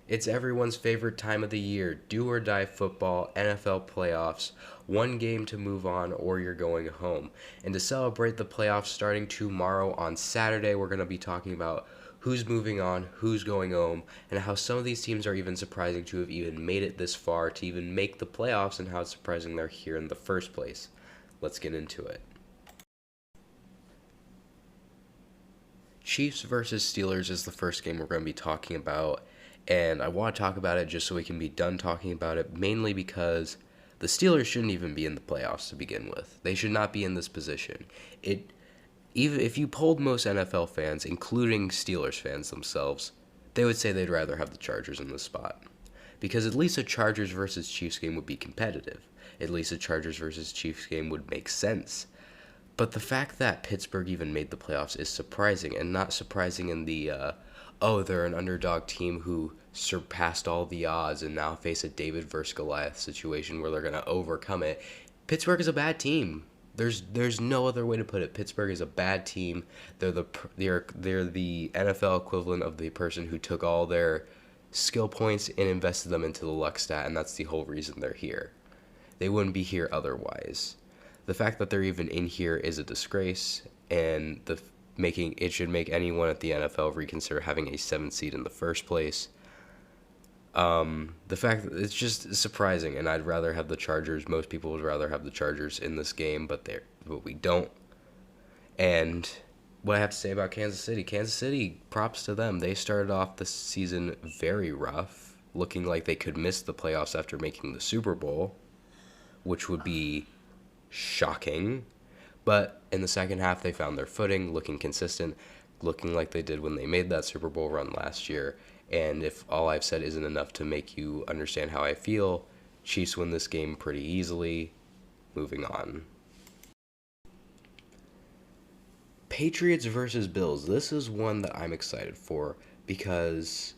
It's everyone's favorite time of the year, do or die football, NFL playoffs, one game to move on or you're going home. And to celebrate the playoffs starting tomorrow on Saturday, we're going to be talking about who's moving on, who's going home, and how some of these teams are even surprising to have even made it this far to even make the playoffs and how it's surprising they're here in the first place. Let's get into it. Chiefs versus Steelers is the first game we're going to be talking about, and I want to talk about it just so we can be done talking about it, mainly because the Steelers shouldn't even be in the playoffs to begin with. They should not be in this position. It Even if you polled most NFL fans, including Steelers fans themselves, they would say they'd rather have the Chargers in this spot. Because at least a Chargers versus Chiefs game would be competitive. At least a Chargers versus Chiefs game would make sense. But the fact that Pittsburgh even made the playoffs is surprising, and not surprising in the, they're an underdog team who surpassed all the odds and now face a David versus Goliath situation where they're going to overcome it. Pittsburgh is a bad team. There's no other way to put it. Pittsburgh is a bad team. They're the NFL equivalent of the person who took all their skill points and invested them into the luck stat, and that's the whole reason they're here. They wouldn't be here otherwise. The fact that they're even in here is a disgrace, and making it should make anyone at the NFL reconsider having a 7th seed in the first place. The fact that it's just surprising, and I'd rather have the Chargers. Most people would rather have the Chargers in this game, but we don't. And what I have to say about Kansas City, props to them. They started off the season very rough, looking like they could miss the playoffs after making the Super Bowl, which would be shocking. But in the second half, they found their footing, looking consistent, looking like they did when they made that Super Bowl run last year. And if all I've said isn't enough to make you understand how I feel, Chiefs win this game pretty easily. Moving on. Patriots versus Bills. This is one that I'm excited for because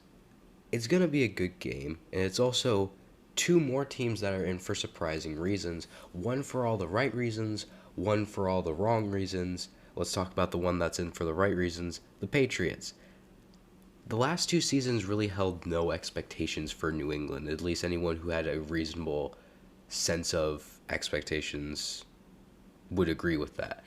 it's going to be a good game. And it's also two more teams that are in for surprising reasons. One for all the right reasons, one for all the wrong reasons. Let's talk about the one that's in for the right reasons, the Patriots. The last two seasons really held no expectations for New England. At least anyone who had a reasonable sense of expectations would agree with that.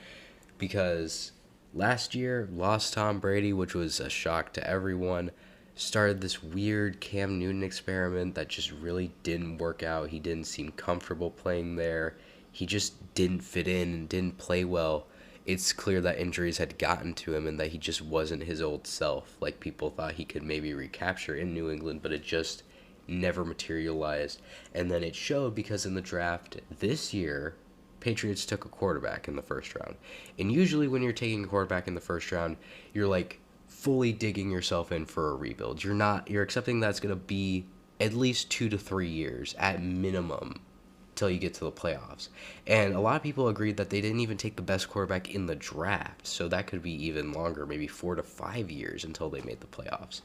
Because last year, lost Tom Brady, which was a shock to everyone. Started this weird Cam Newton experiment that just really didn't work out. He didn't seem comfortable playing there. He just didn't fit in and didn't play well. It's clear that injuries had gotten to him and that he just wasn't his old self, like people thought he could maybe recapture in New England, but it just never materialized. And then it showed because in the draft this year, Patriots took a quarterback in the first round. And usually when you're taking a quarterback in the first round, you're like fully digging yourself in for a rebuild. You're accepting that's going to be at least 2 to 3 years at minimum till you get to the playoffs. And a lot of people agreed that they didn't even take the best quarterback in the draft, so that could be even longer, maybe 4 to 5 years until they made the playoffs.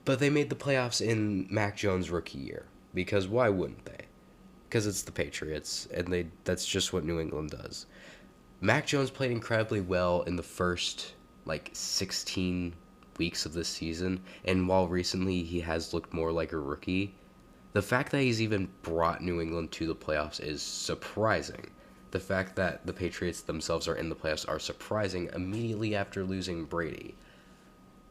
But they made the playoffs in Mac Jones' rookie year, because why wouldn't they? Because it's the Patriots, and that's just what New England does. Mac Jones played incredibly well in the first 16 weeks of this season, and while recently he has looked more like a rookie, the fact that he's even brought New England to the playoffs is surprising. The fact that the Patriots themselves are in the playoffs are surprising immediately after losing Brady.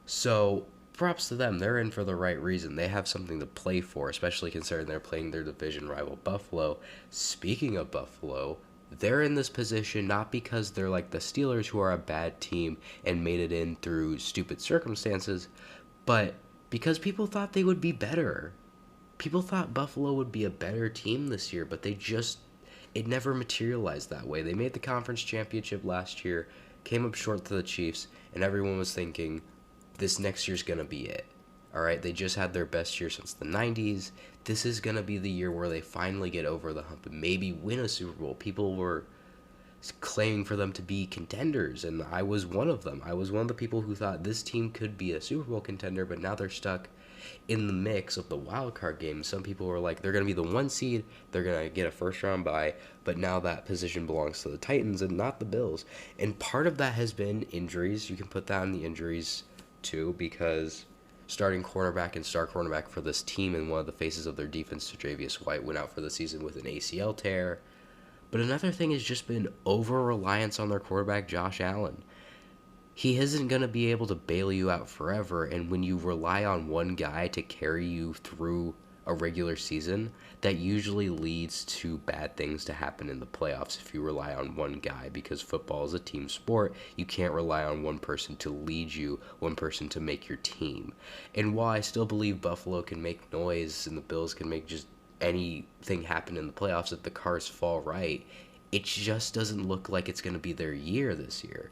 So, props to them. They're in for the right reason. They have something to play for, especially considering they're playing their division rival Buffalo. Speaking of Buffalo, they're in this position not because they're like the Steelers, who are a bad team and made it in through stupid circumstances, but because people thought they would be better. People thought Buffalo would be a better team this year, but it never materialized that way. They made the conference championship last year, came up short to the Chiefs, and everyone was thinking, this next year's going to be it. All right, they just had their best year since the 90s. This is going to be the year where they finally get over the hump and maybe win a Super Bowl. People were claiming for them to be contenders, and I was one of them. I was one of the people who thought this team could be a Super Bowl contender, but now they're stuck in the mix of the wildcard game. Some people were like, they're going to be the 1 seed, they're going to get a first round bye, but now that position belongs to the Titans and not the Bills. And part of that has been injuries. You can put that on the injuries too, because starting cornerback and star cornerback for this team and one of the faces of their defense, Tre'Davious White, went out for the season with an ACL tear. But another thing has just been over-reliance on their quarterback, Josh Allen. He isn't going to be able to bail you out forever, and when you rely on one guy to carry you through a regular season, that usually leads to bad things to happen in the playoffs if you rely on one guy, because football is a team sport. You can't rely on one person to lead you, one person to make your team. And while I still believe Buffalo can make noise and the Bills can make just anything happen in the playoffs if the cards fall right, it just doesn't look like it's going to be their year this year.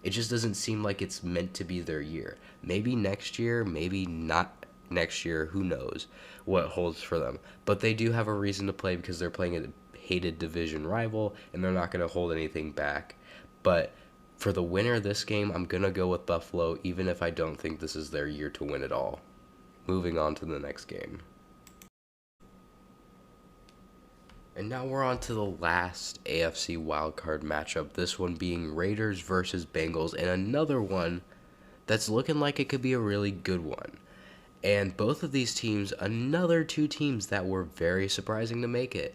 It just doesn't seem like it's meant to be their year. Maybe next year, maybe not next year, who knows what holds for them. But they do have a reason to play because they're playing a hated division rival, and they're not going to hold anything back. But for the winner of this game, I'm going to go with Buffalo, even if I don't think this is their year to win it all. Moving on to the next game. And now we're on to the last AFC wildcard matchup, this one being Raiders versus Bengals, and another one that's looking like it could be a really good one. And both of these teams, another two teams that were very surprising to make it.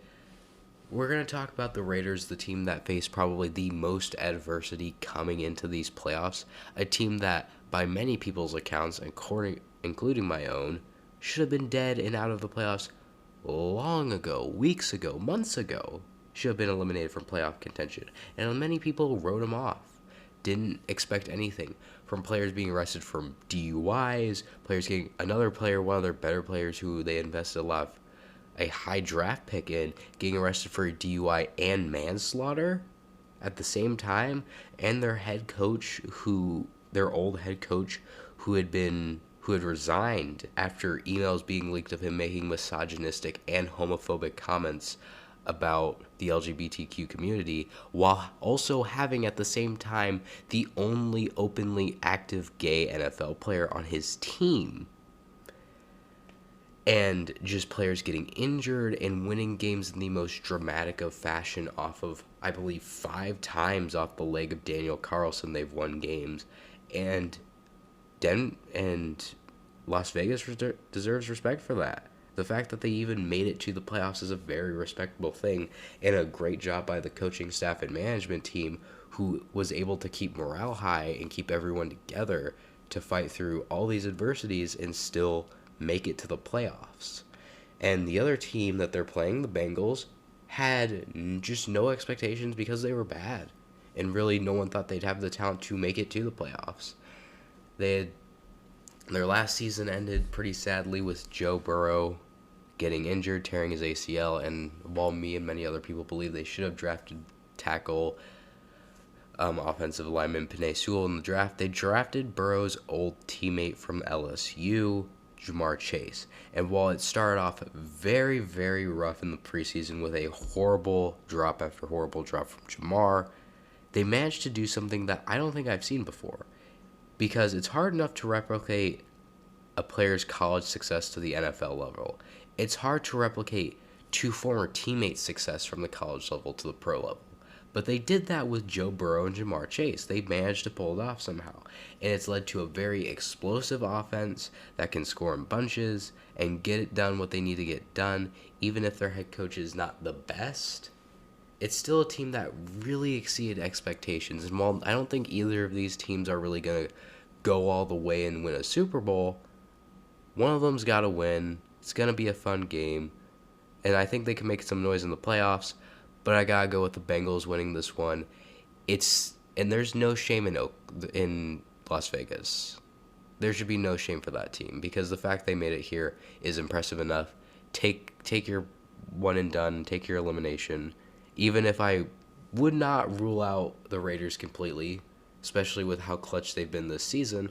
We're going to talk about the Raiders, the team that faced probably the most adversity coming into these playoffs, a team that, by many people's accounts, including my own, should have been dead and out of the playoffs long ago, weeks ago, months ago. Should have been eliminated from playoff contention. And many people wrote them off. Didn't expect anything from players being arrested from DUIs, players getting another player, one of their better players who they invested a high draft pick in, getting arrested for a DUI and manslaughter at the same time, and their old head coach who had resigned after emails being leaked of him making misogynistic and homophobic comments about the LGBTQ community, while also having at the same time the only openly active gay NFL player on his team. And just players getting injured and winning games in the most dramatic of fashion off of, I believe, 5 times off the leg of Daniel Carlson they've won games. And Las Vegas deserves respect for that. The fact that they even made it to the playoffs is a very respectable thing, and a great job by the coaching staff and management team who was able to keep morale high and keep everyone together to fight through all these adversities and still make it to the playoffs. And the other team that they're playing, the Bengals, had just no expectations because they were bad, and really no one thought they'd have the talent to make it to the playoffs. Their last season ended pretty sadly with Joe Burrow getting injured, tearing his ACL, and while me and many other people believe they should have drafted tackle offensive lineman Penei Sewell in the draft, they drafted Burrow's old teammate from LSU, Jamar Chase. And while it started off very, very rough in the preseason with a horrible drop after horrible drop from Jamar, they managed to do something that I don't think I've seen before. Because it's hard enough to replicate a player's college success to the NFL level. It's hard to replicate 2 former teammates' success from the college level to the pro level. But they did that with Joe Burrow and Jamar Chase. They managed to pull it off somehow. And it's led to a very explosive offense that can score in bunches and get it done what they need to get done, even if their head coach is not the best. It's still a team that really exceeded expectations. And while I don't think either of these teams are really going to go all the way and win a Super Bowl, one of them's got to win. It's going to be a fun game. And I think they can make some noise in the playoffs. But I got to go with the Bengals winning this one. And there's no shame in Las Vegas. There should be no shame for that team, because the fact they made it here is impressive enough. Take your one and done, take your elimination. Even if I would not rule out the Raiders completely, especially with how clutch they've been this season,